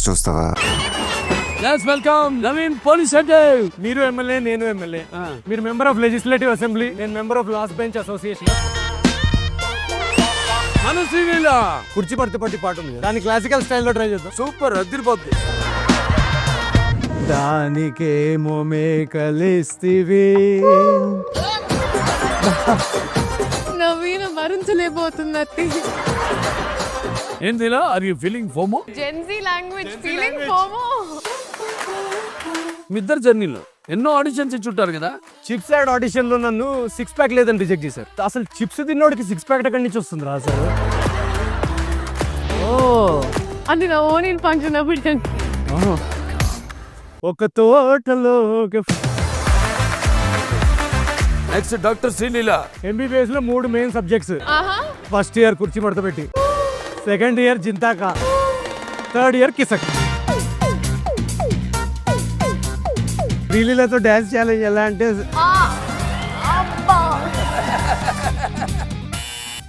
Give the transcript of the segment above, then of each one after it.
చూస్తావా? Welcome Naveen police head. మీరు MLA, నేను ఎమ్మెల్యే. మీరు మెంబర్ ఆఫ్ లెజిస్లేటివ్ అసెంబ్లీ, నేను member of last bench association. మనసీలా కుర్చీ పడితే పట్టి పాట ఉంది, దాన్ని క్లాసికల్ స్టైల్లో ట్రై చేద్దాం. సూపర్, అదిరిపోద్ది. దానికేమో మేకలిస్తివి. నవీన భరించలేకపోతున్నది. ఏందిలా? Are you feeling FOMO? Gen Z language feeling FOMO. మీ ఇద్దరు జర్నీలో ఎన్నో ఆడిషన్స్ ఇచ్చుంటారు కదా. చిప్స్ యాడ్ ఆడిషన్ లో నన్ను 6 ప్యాక్ లేదని రిజెక్ట్ చేశారు. అసలు చిప్స్ తిన్నోడికి 6 ప్యాక్ ఎక్కడి నుంచి వస్తుంది రా సార్? ఓ అంటే నా ఓన్ ఫంక్షన్ అప్పుడు ఒక తోటలో నెక్స్ట్ డాక్టర్ శ్రీలీల. ఎంబీబీఎస్ లో 3 మెయిన్ సబ్జెక్ట్స్. ఫస్ట్ ఇయర్ కుర్చీ మడత పెట్టి, సెకండ్ ఇయర్ జింతాక, థర్డ్ ఇయర్ కిసక్. శ్రీలీలతో డాన్స్ ఛాలెంజ్ ఎలా అంటే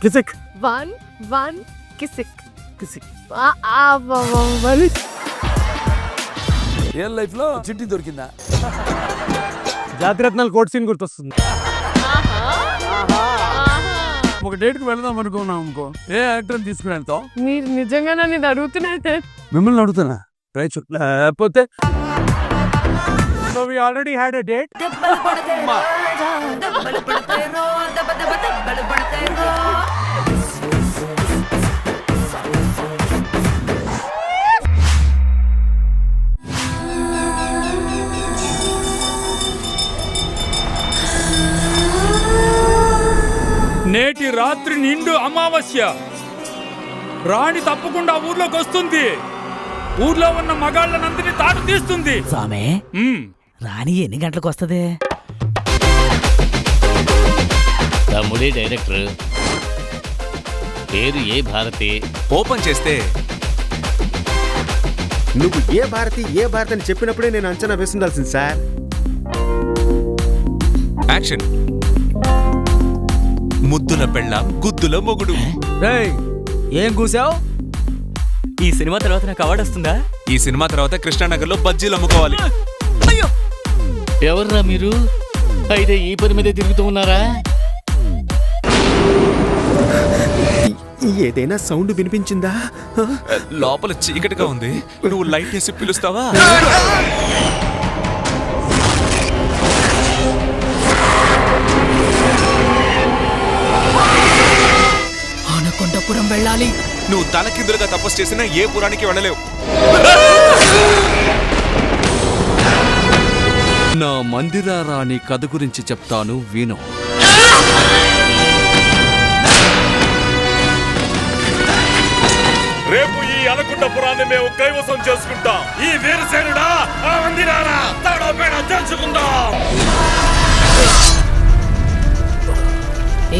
కిసక్ 1 కిసిక్ కిసిక్. రియల్ లైఫ్ లో చిట్టి దొరికిందా? జాతిరత్నాలు కోట్ సీన్ గుర్తొస్తుంది. ఒక డేట్ కి వెళదాం అనుకున్నాం అనుకో, ఏ యాక్టర్ తీసుకుని వెళ్తాం? మీరు నిజంగా నన్ను అడుగుతున్నారు. మిమ్మల్ని అడుగుతున్నా, లేకపోతే we already had a date. నేటి రాత్రి నిండు అమావాస్య. రాణి తప్పకుండా ఊర్లోకి వస్తుంది. ఊర్లో ఉన్న మగాళ్ళనందరినీ తాను తీస్తుంది. స్వామి, రాణి ఎన్ని గంటలకు వస్తుంది? తమ్ముడే డైరెక్టర్, పేరు ఏ భారతి. ఓపెన్ చేస్తే నువ్వు ఏ భారతి అని చెప్పినప్పుడే నేను అంచనా వేస్తుండాల్సింది సార్. యాక్షన్. ముద్దుల పెళ్ళాం, గుద్దుల మొగుడు. ఏం కూసావు? ఈ సినిమా తర్వాత నాకు అవార్డు వస్తుందా? ఈ సినిమా తర్వాత కృష్ణానగర్ లో బజ్జీలు అమ్ముకోవాలి. ఎవర్రా మీరు? అయితే ఈ పని మీద తిరుగుతూ ఉన్నారా? ఏదైనా సౌండ్ వినిపించిందా? లోపల చీకటిగా ఉంది, నువ్వు లైట్ వేసి పిలుస్తావా? ఆనకొండపురం వెళ్ళాలి. నువ్వు తలకిందులుగా తపస్సు చేసినా ఏ పురానికి వెళ్ళలేవు. నా మందిరా రాణి కథ గురించి చెప్తాను విను. రేపు ఈ అనకొండపురాన్ని మేము కైవసం చేసుకుంటాం. ఈ వీరసేనుడా, ఆ మందిరారా తాడో పేడ తెలుసుకుందాం.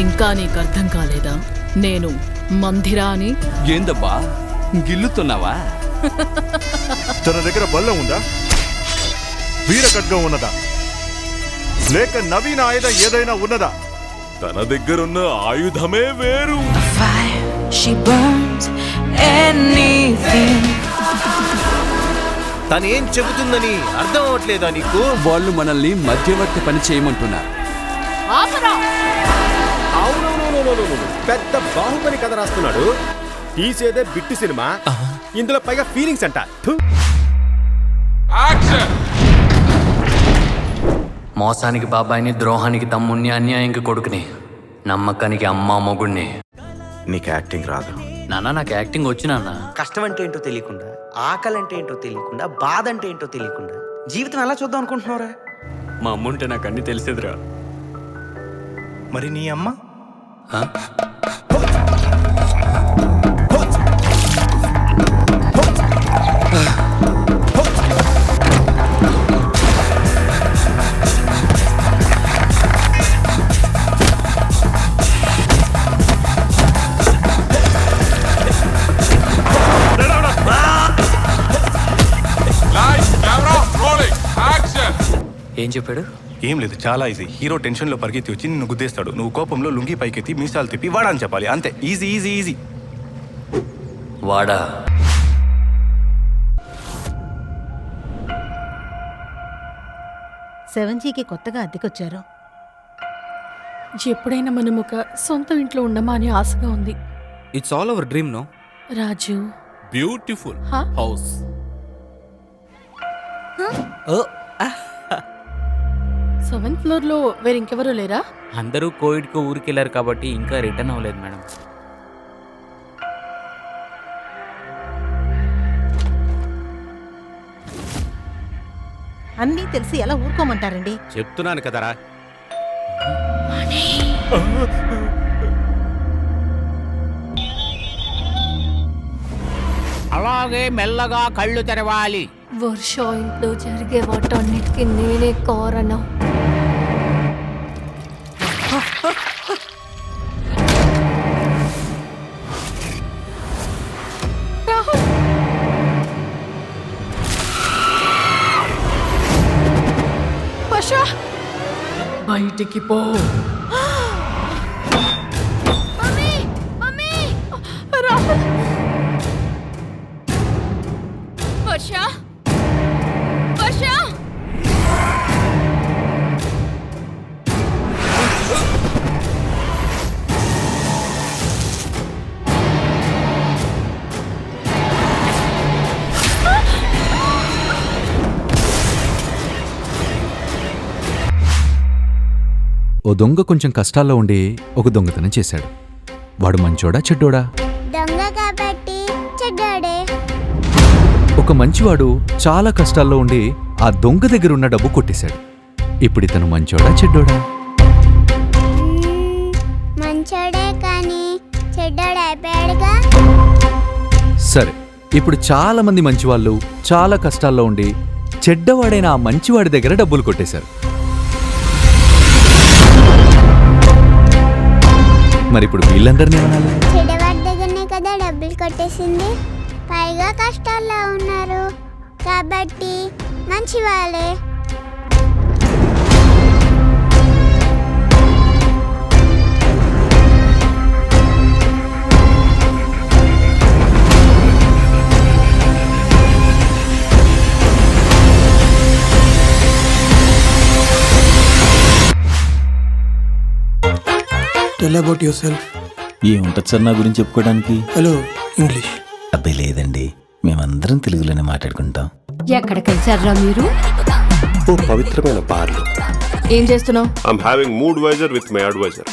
ఇంకా నీకు అర్థం కాలేదా? నేను మందిరా అని. ఏందబ్బా గిల్లుతున్నావా? తన దగ్గర బల్లం ఉందా? వీర ఖడ్గం ఉన్నదా? లేక నవీన ఆయుధం ఏదైనా ఉన్నదా? తన దగ్గరున్న ఆయుధమే వేరు. తనేం చెబుతుందని అర్థం అవట్లేదా నీకు? వాళ్ళు మనల్ని మధ్యవర్తి పని చేయమంటున్నారు. అవునవును, పెద్ద బాహుబలి కథ రాస్తున్నాడు. తీసేదే బిట్టు సినిమా, ఇందులో పైగా ఫీలింగ్స్ అంట. మోసానికి బాబాయిని, ద్రోహానికి తమ్ముణ్ణి, అన్యాయంకి కొడుకుని, నమ్మకానికి అమ్మ మొగుణ్ణి. నీకు యాక్టింగ్ రాదు నాన్న? నాకు యాక్టింగ్ వచ్చి నాన్న. కష్టం అంటే ఏంటో తెలియకుండా, ఆకలి అంటే ఏంటో తెలియకుండా, బాధ అంటే ఏంటో తెలియకుండా జీవితం ఎలా చూద్దాం అనుకుంటున్నావురా? మా అమ్మ ఉంటే నాకు అన్ని తెలిసేదిరా. మరి నీ అమ్మ? ఏం చెప్పాడు? ఏం లేదు, చాలా ఈజీ. హీరో టెన్షన్ లో పరిగెత్తి వచ్చి నిన్ను గుద్దేస్తాడు. నువ్వు కోపంలో లుంగి పైకెత్తి మీసాలు తిప్పి వాడా అని చెప్పాలి. అంతే, ఈజీ ఈజీ ఈజీ. వాడా? 7Gకి కొత్తగా అద్దెకొచ్చారు. ఎప్పుడైనా మనం ఒక సొంత ఇంట్లో ఉండమా అని ఆశగా ఉంది. It's all our dream no. Raju, beautiful Huh? House. 7th floor లో వేరింకెవరూ లేరా? అందరూ కోవిడ్కి ఊరికి వెళ్ళారు కాబట్టి ఇంకా రిటర్న్ అవ్వలేదు మేడం. అన్నీ తెలిసి ఎలా ఊరుకోమంటారండి? చెప్తున్నాను కదరా. అలాగే మెల్లగా కళ్ళు తెరవాలి. వర్ష ఇంట్లో జరిగే వాటన్నిటికీ నేనే కారణం. వర్ష, బయటికి పో. Mummy, mummy, Rahul. వర్ష, వర్ష. ఓ దొంగ కొంచెం కష్టాల్లో ఉండి ఒక దొంగతనం చేశాడు. వాడు మంచోడా చెడ్డోడా? దొంగ కాబట్టి చెడ్డాడే. ఒక మంచివాడు చాలా కష్టాల్లో ఉండి ఆ దొంగ దగ్గర ఉన్న డబ్బు కొట్టేశాడు. ఇప్పుడు ఇతను మంచోడా చెడ్డోడా? మంచోడే కానీ చెడ్డాడు అయిపోయాడుగా. సరే, ఇప్పుడు చాలా మంది మంచివాళ్ళు చాలా కష్టాల్లో ఉండి చెడ్డవాడైన ఆ మంచివాడి దగ్గర డబ్బులు కొట్టేశారు. మరి ఇప్పుడు వీళ్ళందరినీ ఏమనాలి? చెడ్డవాడి దగ్గరనే కదా డబ్బులు కొట్టేసింది. పైగా కష్టాల్లో ఉన్నారు కాబట్టి మంచి వాళ్ళే. Tell about yourself. ఏముంటది సార్ నా గురించి చెప్పుకోవడానికి? Hello, English. అబ్బాయి లేదండి, మేమందరం తెలుగులోనే మాట్లాడుకుంటాం. ఎక్కడికి వచ్చారా మీరు? ఓ పవిత్రమైన బార్లు. ఏం చేస్తున్నావు? I'm having mood wiser with my adviser.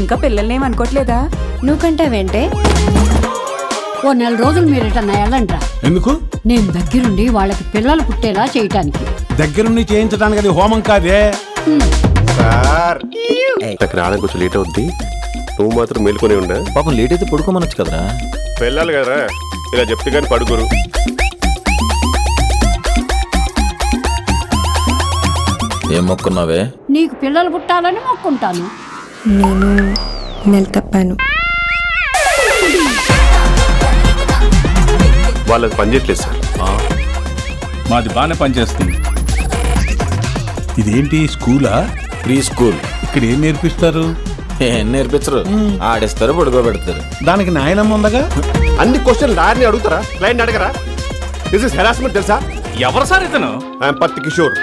ఇంకా పిల్లల్ని ఏమనుకోవట్లేదా? నువ్వుకంటావేంటే? ఓ 4 రోజులు మీరు రిటర్న్ అయ్యాలంట్రా. ఎందుకు? నేను దగ్గరుండి వాళ్ళకి పిల్లలు పుట్టేలా చేయటానికి. దగ్గరుండి చేయించడానికి అది హోమం కాదే. సార్ నాకు రావడానికి కొంచెం లేట్ అవుద్ది. నువ్వు మాత్రం మేల్కొని ఉండే. పాపం లేట్ అయితే పడుకోమనొచ్చు కదరా. వెళ్ళాలి కదరా, ఇలా చెప్తే కానీ పడుకోరు. ఏం మొక్కున్నావే? నీకు పిల్లలు పుట్టాలని మొక్కుంటాను. నేను నెల తప్పాను. వాళ్ళకి పనిచేయట్లేదు సార్. మాది బాగానే పనిచేస్తుంది. ఇదేంటి స్కూలా? Pre school. ఇక్కడ ఏం నేర్పిస్తారు? ఏం నేర్పించరు, ఆడిస్తారు, పడుకోబెడతారు. దానికి నాయనమ్మ ఉందగా. అన్ని క్వశ్చన్ లాయర్ని అడుగుతారా, క్లయింట్ అడగరా? దిస్ ఇస్ హెరాస్మెంట్ తెలుసా? ఎవరు సార్ ఇతను? ఐఎమ్ పత్తి కిషోర్.